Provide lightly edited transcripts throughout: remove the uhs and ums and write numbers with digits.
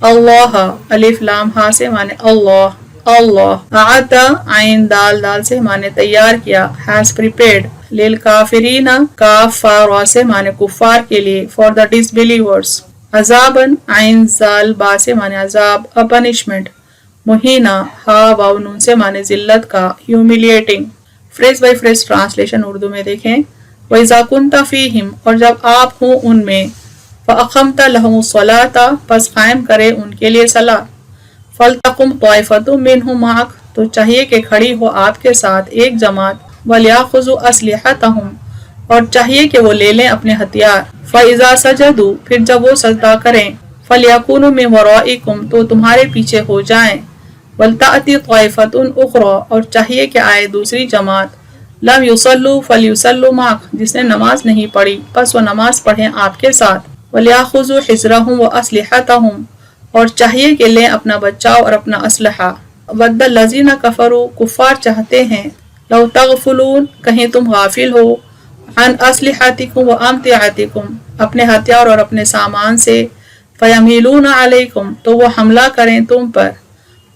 اللہ الف لام ہا سے معنی اللہ اللہ اعطا عین دال دال سے معنی تیار کیا has prepared للکافرین کاف فا را سے معنی کفار کے لیے for the disbelievers عذابن عین زال با سے معنی عذاب a punishment مہینہ ہا واو نون سے معنی ذلت کا humiliating phrase by phrase translation Urdu میں دیکھیں وَإِذَا كُنْتَ فِيهِمْ اور جب آپ ہوں ان میں فَأَقَمْتَ لَهُمُ الصَّلَاةَ پس قائم کرے ان کے لیے صلاۃ فَلْتَقُمْ طَائِفَةٌ مِّنْهُمْ مَعَكَ تو چاہیے کہ کھڑی ہو آپ کے ساتھ ایک جماعت وَلْيَأْخُذُوا أَسْلِحَتَهُمْ اور چاہیے کہ وہ لے لیں اپنے ہتھیار فَإِذَا سَجَدُوا پھر جب وہ سجدہ کریں فَلْيَكُونُوا مِنْ وَرَائِكُمْ تو تمہارے پیچھے ہو جائیں وَلْتَأْتِ طَائِفَةٌ أُخْرَى اور چاہیے کہ آئے دوسری جماعت لم یصلوا فلیصلوا معک جس نے نماز نہیں پڑھی پس وہ نماز پڑھیں آپ کے ساتھ ولیاخذوا حذرهم واسلحتهم اور چاہیے کہ لیں اپنا بچاؤ اور اپنا اسلحہ ود الذین کفروا کفار چاہتے ہیں لو تغفلون کہیں تم غافل ہو عن اسلحتکم وامتعتکم اپنے ہتھیار اور اپنے سامان سے فیمیلون علیکم تو وہ حملہ کریں تم پر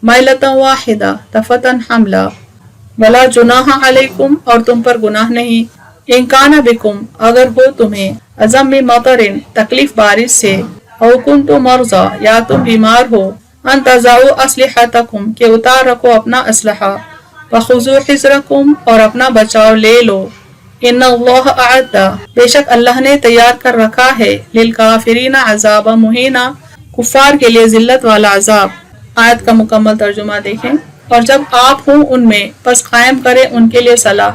میلۃ واحدہ دفعۃ حملہ ولا جناح علیکم اور تم پر گناہ نہیں ان کان بکم اگر ہو تمہیں عزم مطرن تکلیف بارش سے او کنتم مرضی یا تم بیمار ہو ان تضعوا اسلحتکم کہ اتار رکھو اپنا اسلحہ وخذوا حذرکم اور اپنا بچاؤ لے لو ان اللہ اعد بے شک اللہ نے تیار کر رکھا ہے للکافرین عذاب مہینہ کفار کے لیے ذلت والا عذاب آیت کا مکمل ترجمہ دیکھیں اور جب آپ ہوں ان میں پس قائم کریں ان کے لیے صلاح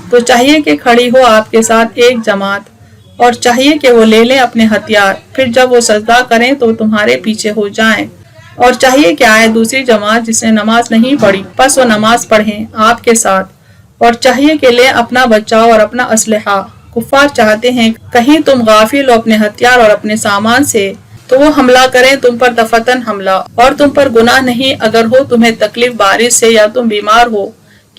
تو چاہیے کہ کھڑی ہو آپ کے ساتھ ایک جماعت اور چاہیے کہ وہ لے لیں اپنے ہتھیار پھر جب وہ سجدہ کریں تو تمہارے پیچھے ہو جائیں اور چاہیے کہ آئے دوسری جماعت جس نے نماز نہیں پڑھی پس وہ نماز پڑھیں آپ کے ساتھ اور چاہیے کہ لیں اپنا بچاؤ اور اپنا اسلحہ کفار چاہتے ہیں کہیں تم غافل ہو اپنے ہتھیار اور اپنے سامان سے تو وہ حملہ کریں تم پر دفعتاً حملہ اور تم پر گناہ نہیں اگر ہو تمہیں تکلیف بارش سے یا تم بیمار ہو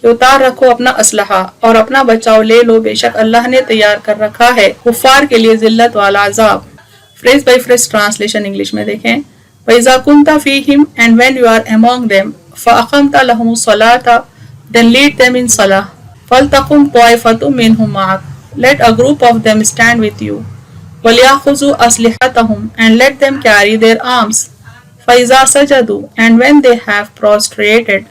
کہ اتار رکھو اپنا اسلحہ اور اپنا بچاؤ لے لو بے شک اللہ نے تیار کر رکھا ہے کفار کے لیے ذلت والا عذاب phrase by phrase translation English میں دیکھیں وَإِذَا كُنْتَ فِيهِمْ and when you are among them فَأَقَمْتَ لَهُمُ الصَّلَاةَ then lead them in salah فَلْتَقُمْ طَائِفَةٌ مِّنْهُمْ مَعَكَ let a group of them stand with you وَلْيَأْخُذُوا أَسْلِحَتَهُمْ and let them carry their arms فَإِذَا سَجَدُوا and when they have prostrated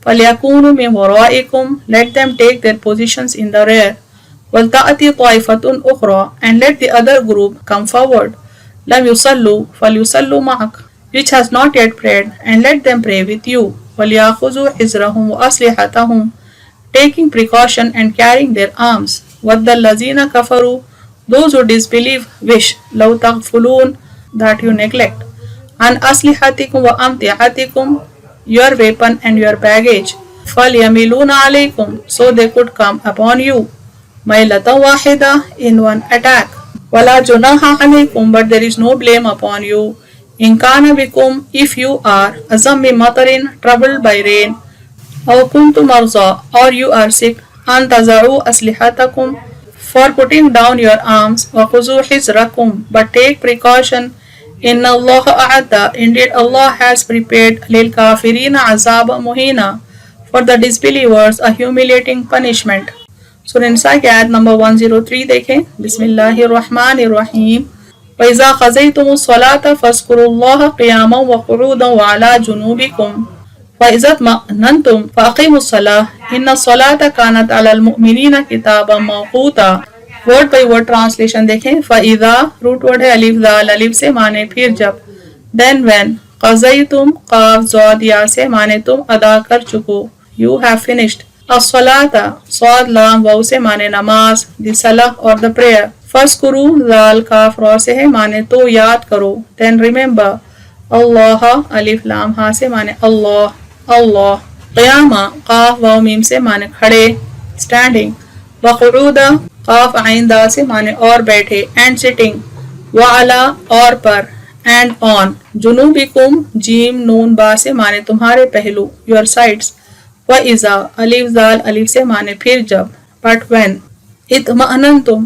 فَلْيَكُونُوا مِنْ وَرَائِكُمْ let them take their positions in the rear وَلْتَأْتِ طَائِفَةٌ أُخْرَى and let the other group come forward لَمْ يُصَلُّوا فَلْيُصَلُّوا مَعَكَ which has not yet prayed and let them pray with you وَلْيَأْخُذُوا حِذْرَهُمْ وَأَسْلِحَتَهُمْ taking precaution and carrying their arms وَدَّ الَّذِينَ كَفَرُوا those who disbelieve wish love تغفلون that you neglect عن أسلحتكم وأمتعتكم your weapon and your baggage فليميلون عليكم so they could come upon you ميلة واحدة in one attack ولا جناح عليكم but there is no blame upon you إن كان بكم if you are عزم مطر troubled by rain أو كنتم مرضى or you are sick أن تضعوا أسلحتكم for putting down your arms وَخُذُوا حِذْرَكُمْ but take precaution إِنَّ اللَّهَ أَعَدَّ indeed Allah has prepared لِلْكَافِرِينَ عَذَابًا مُهِينًا for the disbelievers a humiliating punishment سورہ نساء کی آیت نمبر 103 دیکھیں بسم اللہ الرحمن الرحیم وَإِذَا قَضَيْتُمُ الصَّلَاةَ فَاذْكُرُوا اللَّهَ قِيَامًا وَقُعُودًا وَعَلَى جُنُوبِكُمْ وَإِذَا اطْمَأْنَنْتُمْ فَأَقِيمُوا الصَّلَاةَ إِنَّ الصَّلَاةَ كَانَتْ عَلَى الْمُؤْمِنِينَ كِتَابًا مَوْقُوتًا ورڈ بائی ورڈ ٹرانسلیشن دیکھیں فَإِذَا روٹ ورڈ ہے الف ذال الف سے معنی پھر جب then when قضیتم قاف ضاد یا سے معنی تم ادا کر چکو you have finished الصلاة صاد لام واو سے معنی نماز دی صلاح اور the prayer فَاذْكُرُوا ذال کاف را سے ہے معنی تو یاد کرو then remember اللہ الف لام ہا سے معنی اللہ اللہ قیامہ قاف واو میم سے معنی کھڑے standing وقعودا قاف عین دا سے معنی اور بیٹھے and sitting وعلا اور پر and on جنوبکم جیم نون با سے معنی تمہارے پہلو your sides وَإِذَا الف ذال الف سے معنی پھر جب but when اطمأننتم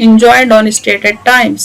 enjoined on stated times।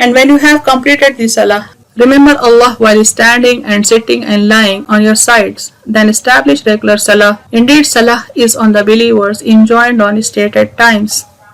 And when you have completed the salah, remember Allah while standing and sitting and lying on your sides, then establish regular salah। Indeed salah is on the believers, enjoined on stated times।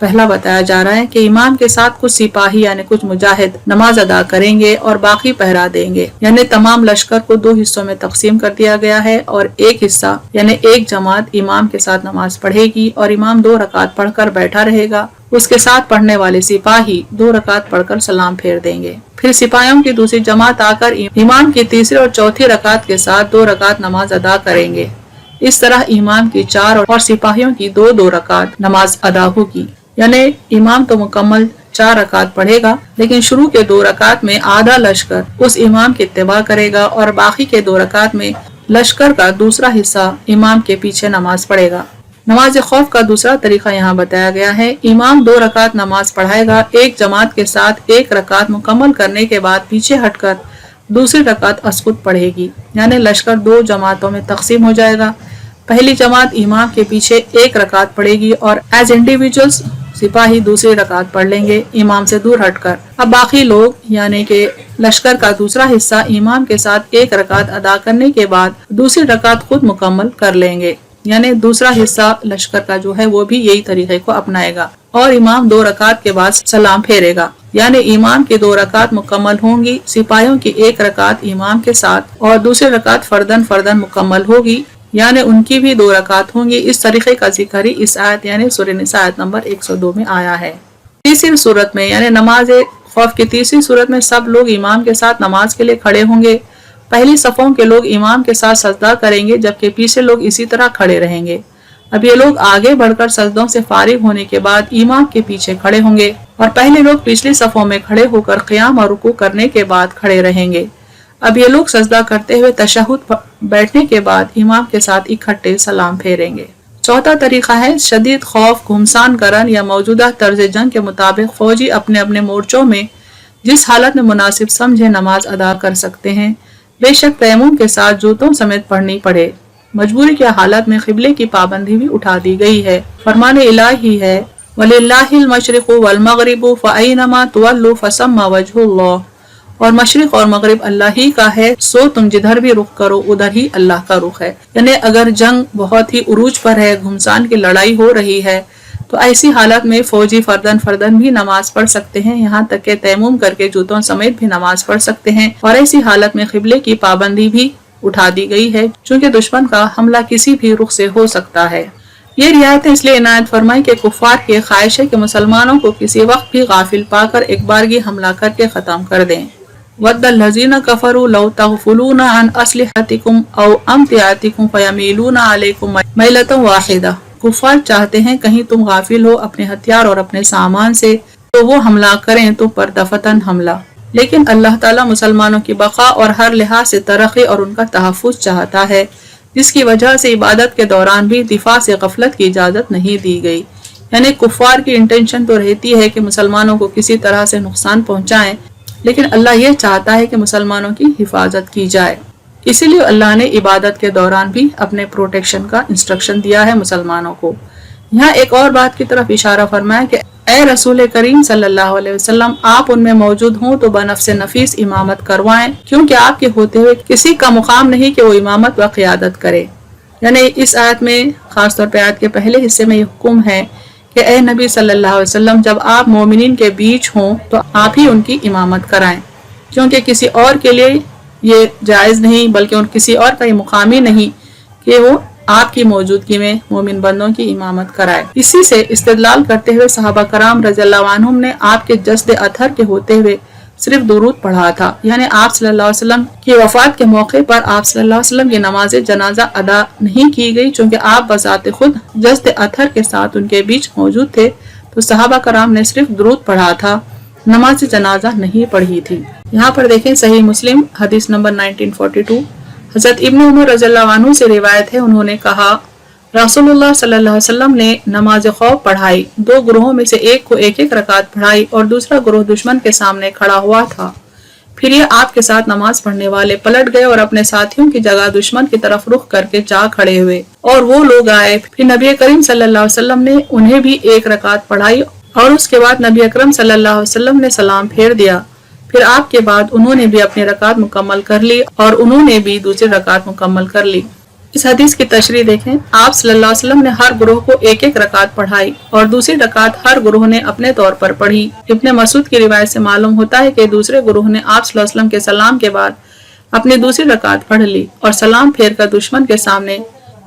پہلا بتایا جا رہا ہے کہ امام کے ساتھ کچھ سپاہی یعنی کچھ مجاہد نماز ادا کریں گے اور باقی پہرا دیں گے، یعنی تمام لشکر کو 2 حصوں میں تقسیم کر دیا گیا ہے اور ایک حصہ یعنی ایک جماعت امام کے ساتھ نماز پڑھے گی اور امام 2 رکعت پڑھ کر بیٹھا رہے گا، اس کے ساتھ پڑھنے والے سپاہی 2 رکعت پڑھ کر سلام پھیر دیں گے، پھر سپاہیوں کی دوسری جماعت آ کر امام کی تیسری اور چوتھی رکعت کے ساتھ 2 رکعت نماز ادا کریں گے۔ اس طرح امام کی 4 اور سپاہیوں کی 2 رکعت نماز ادا ہوگی، یعنی امام تو مکمل 4 رکعت پڑھے گا، لیکن شروع کے 2 رکعت میں آدھا لشکر اس امام کی اتباع کرے گا اور باقی کے 2 رکعت میں لشکر کا دوسرا حصہ امام کے پیچھے نماز پڑھے گا۔ نماز خوف کا دوسرا طریقہ یہاں بتایا گیا ہے۔ امام 2 رکعت نماز پڑھائے گا، ایک جماعت کے ساتھ 1 رکعت مکمل کرنے کے بعد پیچھے ہٹ کر دوسری رکعت اسقط پڑھے گی، یعنی لشکر 2 جماعتوں میں تقسیم ہو جائے گا۔ پہلی جماعت امام کے پیچھے 1 رکعت پڑھے گی اور ایز انڈیویجولز سپاہی دوسری رکعت پڑھ لیں گے امام سے دور ہٹ کر۔ اب باقی لوگ یعنی کہ لشکر کا دوسرا حصہ امام کے ساتھ 1 رکعت ادا کرنے کے بعد دوسری رکعت خود مکمل کر لیں گے، یعنی دوسرا حصہ لشکر کا جو ہے وہ بھی یہی طریقے کو اپنائے گا اور امام 2 رکعت کے بعد سلام پھیرے گا، یعنی امام کی 2 رکعت مکمل ہوں گی، سپاہیوں کی 1 رکعت امام کے ساتھ اور دوسری رکعت فردن مکمل ہوگی، یعنی ان کی بھی 2 رکعت ہوں گی۔ اس طریقے کا ذکر ہی اس آیت یعنی سورہ نساء آیت نمبر 102 میں آیا ہے۔ تیسری صورت میں یعنی نماز خوف کی تیسری صورت میں سب لوگ امام کے ساتھ نماز کے لیے کھڑے ہوں گے۔ پہلی صفوں کے لوگ امام کے ساتھ سجدہ کریں گے جبکہ پیچھے لوگ اسی طرح کھڑے رہیں گے۔ اب یہ لوگ آگے بڑھ کر سجدوں سے فارغ ہونے کے بعد امام کے پیچھے کھڑے ہوں گے اور پہلے لوگ پچھلی صفوں میں کھڑے ہو کر قیام اور رکوع کرنے کے بعد کھڑے رہیں گے۔ اب یہ لوگ سجدہ کرتے ہوئے تشہد بیٹھنے کے بعد امام کے ساتھ اکٹھے سلام پھیریں گے۔ چوتھا طریقہ ہے شدید خوف، گھمسان کرن یا موجودہ طرز جنگ کے مطابق فوجی اپنے اپنے مورچوں میں جس حالت میں مناسب سمجھے نماز ادا کر سکتے ہیں، بے شک تیمم کے ساتھ جوتوں سمیت پڑھنی پڑے۔ مجبوری کی حالت میں قبلے کی پابندی بھی اٹھا دی گئی ہے۔ فرمان الہی ہے وَلِلَّهِ الْمَشْرِقُ وَالْمَغْرِبُ فَأَيْنَمَا تُوَلُّوا فَثَمَّ وَجْهُ اللَّهِ، اور مشرق اور مغرب اللہ ہی کا ہے، سو تم جدھر بھی رخ کرو ادھر ہی اللہ کا رخ ہے۔ یعنی اگر جنگ بہت ہی عروج پر ہے، گھمسان کی لڑائی ہو رہی ہے، تو ایسی حالت میں فوجی فردن بھی نماز پڑھ سکتے ہیں، یہاں تک کہ تیمم کر کے جوتوں سمیت بھی نماز پڑھ سکتے ہیں، اور ایسی حالت میں قبلے کی پابندی بھی اٹھا دی گئی ہے چونکہ دشمن کا حملہ کسی بھی رخ سے ہو سکتا ہے۔ یہ رعایتیں اس لیے عنایت فرمائی کہ کفار کی خواہش ہے کہ مسلمانوں کو کسی وقت بھی غافل پا کر ایک بارگی حملہ کر کے ختم کر دیں۔ وَدَّ الَّذِينَ كَفَرُوا لَوْ تَغْفُلُونَ عَنْ أَسْلِحَتِكُمْ أَوْ أَمْتِعَتِكُمْ فَيَمِيلُونَ عَلَيْكُمْ مَيْلَةً وَاحِدَةً، کفار چاہتے ہیں کہیں تم غافل ہو اپنے ہتھیار اور اپنے سامان سے تو وہ حملہ کریں تو پر دفتن حملہ، لیکن اللہ تعالیٰ مسلمانوں کی بقا اور ہر لحاظ سے ترقی اور ان کا تحفظ چاہتا ہے، جس کی وجہ سے عبادت کے دوران بھی دفاع سے غفلت کی اجازت نہیں دی گئی۔ یعنی کفار کی انٹینشن تو رہتی ہے کہ مسلمانوں کو کسی طرح سے نقصان پہنچائیں، لیکن اللہ یہ چاہتا ہے کہ مسلمانوں کی حفاظت کی جائے، اسی لیے اللہ نے عبادت کے دوران بھی اپنے پروٹیکشن کا انسٹرکشن دیا ہے مسلمانوں کو۔ یہاں ایک اور بات کی طرف اشارہ فرمایا کہ اے رسول کریم صلی اللہ علیہ وسلم، آپ ان میں موجود ہوں تو بنفس نفیس امامت کروائیں، کیونکہ آپ کے ہوتے ہوئے کسی کا مقام نہیں کہ وہ امامت و قیادت کرے۔ یعنی اس آیت میں خاص طور پہ آیت کے پہلے حصے میں یہ حکم ہے کہ اے نبی صلی اللہ علیہ وسلم، جب آپ مومنین کے بیچ ہوں تو آپ ہی ان کی امامت کرائیں، کیونکہ کسی اور کے لیے یہ جائز نہیں، بلکہ کسی اور کا یہ مقام ہی نہیں کہ وہ آپ کی موجودگی میں مومن بندوں کی امامت کرائے۔ اسی سے استدلال کرتے ہوئے صحابہ کرام رضی اللہ عنہم نے آپ کے جسد اطہر کے ہوتے ہوئے صرف درود پڑھا تھا، یعنی آپ صلی اللہ علیہ وسلم کی وفات کے موقع پر آپ صلی اللہ علیہ وسلم کی نماز جنازہ ادا نہیں کی گئی، چونکہ آپ بذات خود جسد اطہر کے ساتھ ان کے بیچ موجود تھے، تو صحابہ کرام نے صرف درود پڑھا تھا، نماز جنازہ نہیں پڑھی تھی۔ یہاں پر دیکھیں صحیح مسلم حدیث نمبر 1942، حضرت ابن عمر رضی اللہ عنہ سے روایت ہے، انہوں نے کہا رسول اللہ صلی اللہ علیہ وسلم نے نماز خوف پڑھائی، 2 گروہوں میں سے ایک کو 1 رکعت پڑھائی اور دوسرا گروہ دشمن کے سامنے کھڑا ہوا تھا۔ پھر یہ آپ کے ساتھ نماز پڑھنے والے پلٹ گئے اور اپنے ساتھیوں کی جگہ دشمن کی طرف رخ کر کے جا کھڑے ہوئے، اور وہ لوگ آئے، پھر نبی کریم صلی اللہ علیہ وسلم نے انہیں بھی 1 رکعت پڑھائی اور اس کے بعد نبی اکرم صلی اللہ علیہ وسلم نے سلام پھیر دیا، پھر آپ کے بعد انہوں نے بھی اپنی رکعت مکمل کر لی اور انہوں نے بھی دوسری رکعت مکمل کر لی۔ اس حدیث کی تشریح دیکھیں، آپ صلی اللہ علیہ وسلم نے ہر گروہ کو ایک ایک رکعت پڑھائی اور دوسری رکعت ہر گروہ نے اپنے طور پر پڑھی۔ ابن مسعود کی روایت سے معلوم ہوتا ہے کہ دوسرے گروہ نے آپ صلی اللہ علیہ وسلم کے سلام کے بعد اپنی دوسری رکعت پڑھ لی اور سلام پھیر کر دشمن کے سامنے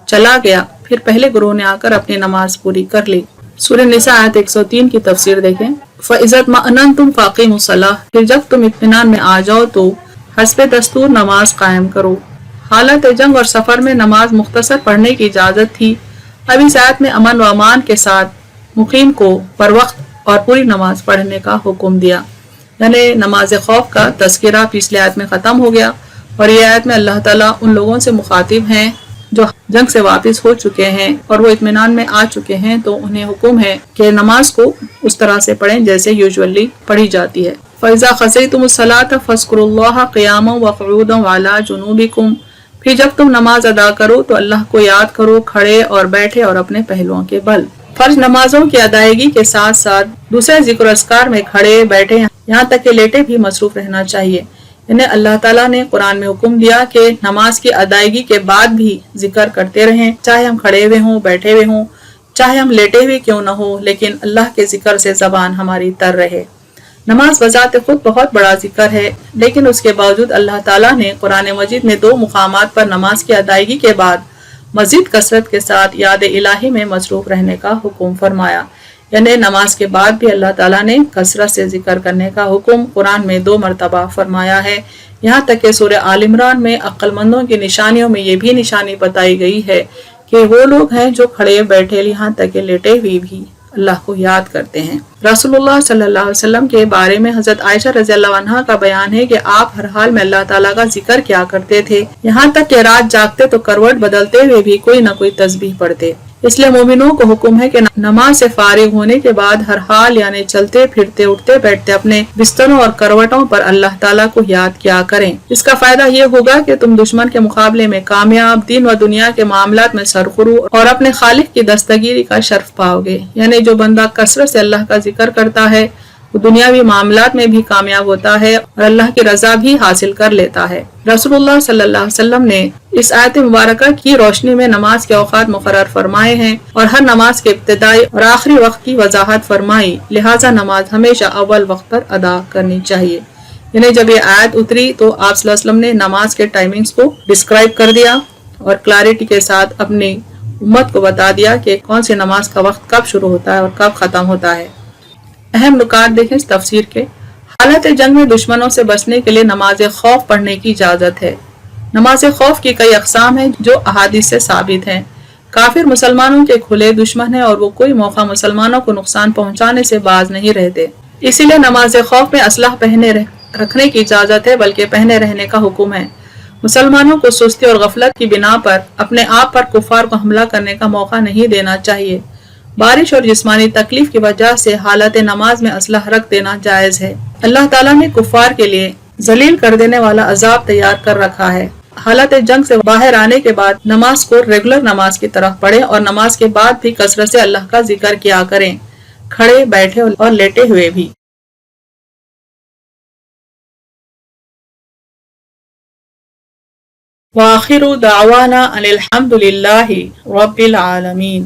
چلا گیا، پھر پہلے گروہ نے آ کر اپنی نماز پوری کر لی۔ سورہ نساء آیت 103 کی تفسیر دیکھیں، فَإِذَا اطْمَأْنَنْتُمْ فَأَقِیمُوا الصَّلَاةَ، پھر جب تم اطمینان میں آ جاؤ تو حسب دستور نماز قائم کرو۔ حالت جنگ اور سفر میں نماز مختصر پڑھنے کی اجازت تھی۔ اب اس آیت میں امن و امان کے ساتھ مقیم کو پر وقت اور پوری نماز پڑھنے کا حکم دیا، یعنی نماز خوف کا تذکرہ پچھلے آیت میں ختم ہو گیا، اور یہ آیت میں اللہ تعالیٰ ان لوگوں سے مخاطب ہیں جو جنگ سے واپس ہو چکے ہیں اور وہ اطمینان میں آ چکے ہیں، تو انہیں حکم ہے کہ نماز کو اس طرح سے پڑھیں جیسے یوزولی پڑھی جاتی ہے۔ فَإِذَا خَشِيتُمُ الصَّلَاةَ فَاذْكُرُوا اللَّهَ قِيَامًا وَقُعُودًا وَعَلَىٰ جُنُوبِكُمْ، پھر جب تم نماز ادا کرو تو اللہ کو یاد کرو کھڑے اور بیٹھے اور اپنے پہلوؤں کے بل۔ فرض نمازوں کی ادائیگی کے ساتھ ساتھ دوسرے ذکر و اذکار میں کھڑے بیٹھے یہاں تک کہ لیٹے بھی مصروف رہنا چاہیے۔ انہیں اللہ تعالیٰ نے قرآن میں حکم دیا کہ نماز کی ادائیگی کے بعد بھی ذکر کرتے رہیں، چاہے ہم کھڑے ہوئے ہوں، بیٹھے ہوئے ہوں، چاہے ہم لیٹے ہوئے کیوں نہ ہو، لیکن اللہ کے ذکر سے زبان ہماری تر رہے۔ نماز بذات خود بہت بڑا ذکر ہے، لیکن اس کے باوجود اللہ تعالیٰ نے قرآن مجید میں 2 مقامات پر نماز کی ادائیگی کے بعد مزید کثرت کے ساتھ یاد الہی میں مصروف رہنے کا حکم فرمایا، یعنی نماز کے بعد بھی اللہ تعالیٰ نے کثرت سے ذکر کرنے کا حکم قرآن میں 2 مرتبہ فرمایا ہے۔ یہاں تک کہ سورہ آل عمران میں عقل مندوں کی نشانیوں میں یہ بھی نشانی بتائی گئی ہے کہ وہ لوگ ہیں جو کھڑے بیٹھے یہاں تک کہ لیٹے ہوئے بھی اللہ کو یاد کرتے ہیں۔ رسول اللہ صلی اللہ علیہ وسلم کے بارے میں حضرت عائشہ رضی اللہ عنہا کا بیان ہے کہ آپ ہر حال میں اللہ تعالیٰ کا ذکر کیا کرتے تھے، یہاں تک کہ رات جاگتے تو کروٹ بدلتے ہوئے بھی کوئی نہ کوئی تسبیح پڑھتے۔ اس لیے مومنوں کو حکم ہے کہ نماز سے فارغ ہونے کے بعد ہر حال یعنی چلتے پھرتے اٹھتے بیٹھتے اپنے بستروں اور کروٹوں پر اللہ تعالیٰ کو یاد کیا کریں۔ اس کا فائدہ یہ ہوگا کہ تم دشمن کے مقابلے میں کامیاب، دین و دنیا کے معاملات میں سرخرو اور اپنے خالق کی دستگیری کا شرف پاؤ گے، یعنی جو بندہ کثرت سے اللہ کا ذکر کرتا ہے وہ دنیاوی معاملات میں بھی کامیاب ہوتا ہے اور اللہ کی رضا بھی حاصل کر لیتا ہے۔ رسول اللہ صلی اللہ علیہ وسلم نے اس آیت مبارکہ کی روشنی میں نماز کے اوقات مقرر فرمائے ہیں اور ہر نماز کے ابتدائی اور آخری وقت کی وضاحت فرمائی، لہٰذا نماز ہمیشہ اول وقت پر ادا کرنی چاہیے۔ یعنی جب یہ آیت اتری تو آپ صلی اللہ علیہ وسلم نے نماز کے ٹائمنگز کو ڈسکرائب کر دیا اور کلیئرٹی کے ساتھ اپنی امت کو بتا دیا کہ کون سی نماز کا وقت کب شروع ہوتا ہے اور کب ختم ہوتا ہے۔ اہم نکات دیکھیں اس تفسیر کے۔ حالت جنگ میں دشمنوں سے بچنے کے لیے نماز خوف پڑھنے کی اجازت ہے۔ نماز خوف کی کئی اقسام ہیں جو احادیث سے ثابت ہیں۔ کافر مسلمانوں کے کھلے دشمن ہیں اور وہ کوئی موقع مسلمانوں کو نقصان پہنچانے سے باز نہیں رہتے، اسی لیے نماز خوف میں اسلحہ پہنے رکھنے کی اجازت ہے، بلکہ پہنے رہنے کا حکم ہے۔ مسلمانوں کو سستی اور غفلت کی بنا پر اپنے آپ پر کفار کو حملہ کرنے کا موقع نہیں دینا چاہیے۔ بارش اور جسمانی تکلیف کی وجہ سے حالت نماز میں اسلحہ رکھ دینا جائز ہے۔ اللہ تعالیٰ نے کفار کے لیے ذلیل کر دینے والا عذاب تیار کر رکھا ہے۔ حالت جنگ سے باہر آنے کے بعد نماز کو ریگولر نماز کی طرح پڑھیں اور نماز کے بعد بھی کثرت سے اللہ کا ذکر کیا کریں، کھڑے بیٹھے اور لیٹے ہوئے بھی۔ وآخر دعوانا ان الحمد للہ رب العالمین۔